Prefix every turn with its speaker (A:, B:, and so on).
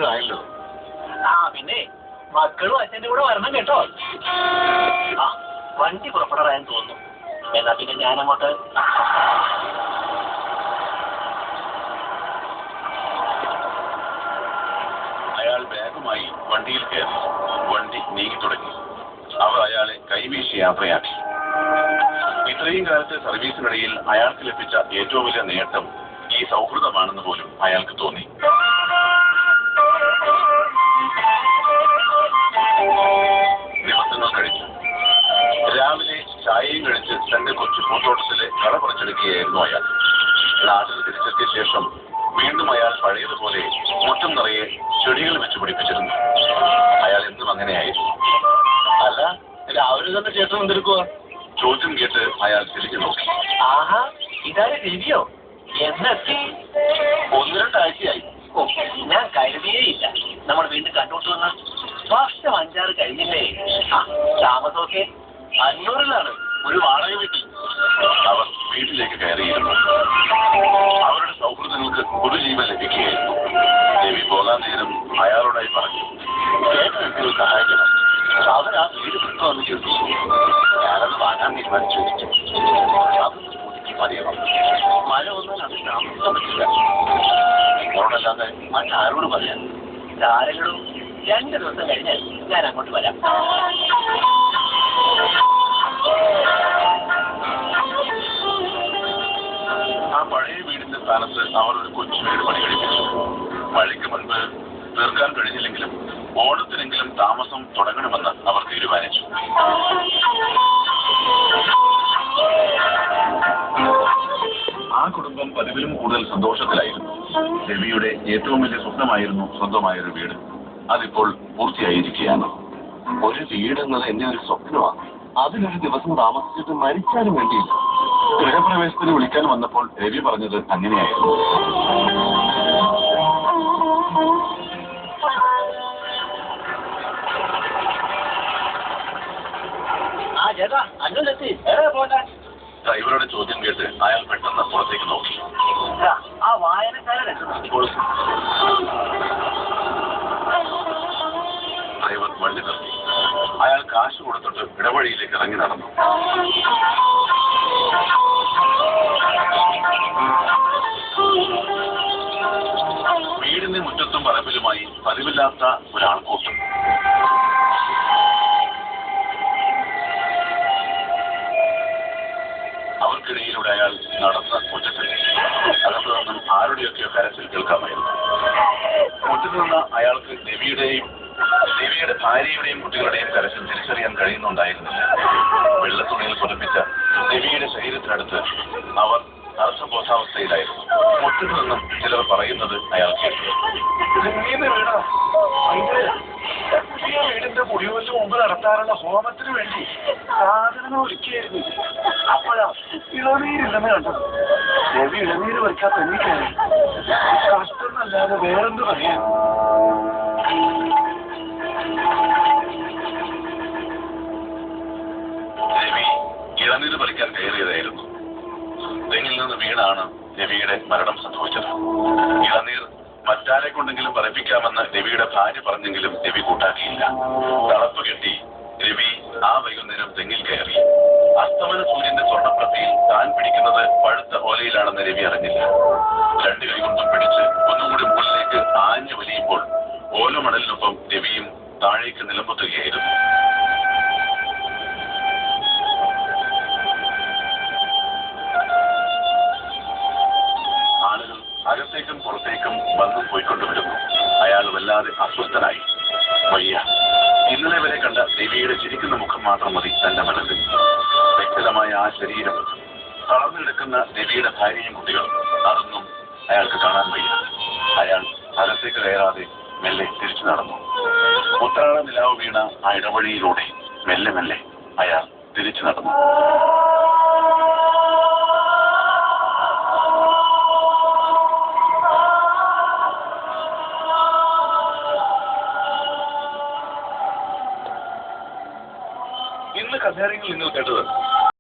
A: രണ്ടുപേരും ആയല്ലോ.
B: പിന്നെ മക്കളും അച്ഛൻ്റെ കൂടെ വരണം കേട്ടോ. വണ്ടി പുറപ്പെടാൻ തോന്നുന്നു. എന്നാ പിന്നെ ഞാനങ്ങോട്ട്.
A: അയാൾ ബാഗുമായി വണ്ടിയിൽ കയറി. വണ്ടി നീങ്ങി തുടങ്ങി. അവർ അയാളെ കൈവീശി യാത്രയാക്കി. ഇത്രയും കാലത്തെ സർവീസിനിടയിൽ അയാൾക്ക് ലഭിച്ച ഏറ്റവും വലിയ നേട്ടം ഈ സൗഹൃദമാണെന്ന് പോലും അയാൾക്ക് തോന്നി. ദിവസങ്ങൾ കഴിഞ്ഞു. രാവിലെ ചായയും കഴിച്ച് തന്റെ കൊച്ചു പൂന്തോട്ടത്തിലെ കള പറിച്ചെടുക്കുകയായിരുന്നു അയാൾ. നാട്ടിൽ തിരിച്ചെത്തിയ ശേഷം വീണ്ടും അയാൾ പഴയതുപോലെ മുറ്റം നിറയെ ചെടികൾ വെച്ച് പിടിപ്പിച്ചിരുന്നു. അയാൾ എന്നും അങ്ങനെയായിരുന്നു.
B: അല്ല, രാവിലെ തന്നെ ചേട്ടൻ എന്തെടുക്കുക?
A: ചോദ്യം കേട്ട് അയാൾ തിരിഞ്ഞു നോക്കി.
B: ആഹാ, ഇതാര് രവിയോ? എന്നെത്തി? 1-2 ആഴ്ചയായി. ഞാൻ കരുതിയേയില്ല നമ്മൾ വീണ്ടും കണ്ടുമുട്ടുമെന്ന്. വർഷം 5-6 കഴിഞ്ഞില്ലേ? താമസമൊക്കെ 500-ലാണ്, ഒരു വാടക വീട്ടിൽ.
A: അവർ വീട്ടിലേക്ക് കയറിയിരുന്നു. അവരുടെ സൗഹൃദങ്ങൾക്ക് പുതുജീവൻ ലഭിക്കുകയായിരുന്നു. രവി പോകാൻ നേരം അയാളോടായി പറഞ്ഞു, ചേട്ടൻ സഹായിക്കണം. അവർ ആ വീട് വിട്ടുവന്ന് ചോദിച്ചു. ഞാനത് വാങ്ങാൻ തീരുമാനിച്ചു. അതൊന്ന് പുതുക്കി പണിയണം. മഴ വന്നാൽ അത് താമസിക്കാൻ പറ്റില്ല. അവരോടല്ലാതെ മറ്റാരോട് പറയാം?
B: ആരെങ്കിലും 2 ദിവസം കഴിഞ്ഞ് ഞാൻ അങ്ങോട്ട് വരാം.
A: ആ പഴയ വീടിന്റെ സ്ഥാനത്ത് അവർ ഒരു കൊച്ചു വീട് പണി കഴിപ്പിച്ചു. മഴയ്ക്ക് മുൻപ് തീർക്കാൻ കഴിഞ്ഞില്ലെങ്കിലും ഓണത്തിനെങ്കിലും താമസം തുടങ്ങണമെന്ന് അവർ തീരുമാനിച്ചു. ആ കുടുംബം പതിവിലും കൂടുതൽ സന്തോഷത്തിലായിരുന്നു. രവിയുടെ ഏറ്റവും വലിയ സ്വപ്നമായിരുന്നു സ്വന്തമായൊരു വീട്. അതിപ്പോൾ പൂർത്തിയായിരിക്കുകയാണ്.
C: ഒരു വീടെന്നത് എന്റെ ഒരു സ്വപ്നമാണ്. അതിലൊരു ദിവസം താമസിച്ചിട്ട് മരിച്ചാലും വേണ്ടിയില്ല.
A: ഗൃഹപ്രവേശത്തിന് വിളിക്കാൻ വന്നപ്പോൾ രവി പറഞ്ഞത് അങ്ങനെയായിരുന്നു. ഡ്രൈവറുടെ ചോദ്യം കേട്ട് അയാൾ പെട്ടെന്ന് പുറത്തേക്ക് നോക്കി.
B: ആ വായനക്കാരൻ
A: ഡ്രൈവർ വണ്ടി നിർത്തി. അയാൾ കാശ് കൊടുത്തിട്ട് ഇടവഴിയിലേക്ക് ഇറങ്ങി നടന്നു. വീടിന്റെ മുറ്റത്തും പറമ്പിലുമായി പതിവില്ലാത്ത ഒരാൾക്കൂട്ടം. അവർക്കിടയിലൂടെ അയാൾ നടന്ന മുറ്റത്തെത്തി. അകത്തു നിന്നും ആരുടെയൊക്കെയോ കരച്ചിൽ കേൾക്കാമായിരുന്നു. മുറ്റത്ത് നിന്ന് അയാൾക്ക് രവിയുടെ ഭാര്യയുടെയും കുട്ടികളുടെയും കരച്ചിൽ തിരിച്ചറിയാൻ കഴിയുന്നുണ്ടായിരുന്നില്ല. വെള്ളത്തുണിയിൽ പുതപ്പിച്ച രവിയുടെ ശരീരത്തിനടുത്ത് അവർ അർത്ഥബോധാവസ്ഥയിലായിരുന്നു. മുറ്റത്ത് നിന്നും ചിലർ പറയുന്നത് അയാൾ കേട്ടു. പുതിയ വീടിന്റെ കുടിവെച്ച് മുമ്പ് നടത്താറുള്ള ഹോമത്തിന് വേണ്ടി സാധനങ്ങൾ ഒരുക്കിയായിരുന്നു. അപ്പോഴാ ഇളനീരില്ലെന്ന് കണ്ടത്. രവി ഇളനീര് വയ്ക്കാത്ത എനിക്കാണ്. കഷ്ടമെന്നല്ലാതെ വേറെന്ത് പറയാൻ? രവി ഇളനീര് പറിക്കാൻ കയറിയതായിരുന്നു. തെങ്ങിൽ നിന്ന് വീണാണ് രവിയുടെ മരണം സംഭവിച്ചത്. ഇളനീർ മറ്റാരെ കൊണ്ടെങ്കിലും പറപ്പിക്കാമെന്ന് രവിയുടെ ഭാര്യ പറഞ്ഞെങ്കിലും രവി കൂട്ടാക്കിയില്ല. തളപ്പ് കെട്ടി രവി ആ വൈകുന്നേരം തെങ്ങിൽ കയറി. അസ്തമന സൂര്യന്റെ സ്വർണ്ണപ്രതിയിൽ താൻ പിടിക്കുന്നത് പഴുത്ത ഓലയിലാണെന്ന് രവി അറിഞ്ഞില്ല. 2 കൈ കൊണ്ടും പിടിച്ച് ഒന്നുകൂടി മുകളിലേക്ക് ആഞ്ഞു വലിയുമ്പോൾ ഓലമണലിനൊപ്പം രവിയും താഴേക്ക് നിലംപൊത്തുകയായിരുന്നു. ആളുകൾ അകത്തേക്കും പുറത്തേക്കും വന്നും പോയിക്കൊണ്ടുവരുന്നു. അയാൾ വല്ലാതെ അസ്വസ്ഥനായി. വയ്യ. ഇന്നലെ വരെ കണ്ട രവിയുടെ ചിരിക്കുന്ന മുഖം മാത്രം മതി തന്റെ മനസ്സിൽ. വ്യക്തമായ ആ ശരീരം, തളർന്നെടുക്കുന്ന രവിയുടെ ഭാര്യയും കുട്ടികളും, അതൊന്നും അയാൾക്ക് കാണാൻ വയ്യ. അയാൾ അകത്തേക്ക് കയറാതെ മെല്ലെ തിരിച്ചു നടന്നു. ഉത്രാട നിലാവ് വീണ ആ ഇടവഴിയിലൂടെ മെല്ലെ മെല്ലെ അയാൾ തിരിച്ചു നടന്നു. ഇന്ന് കഥേറിയിൽ നിങ്ങൾ കേട്ടത്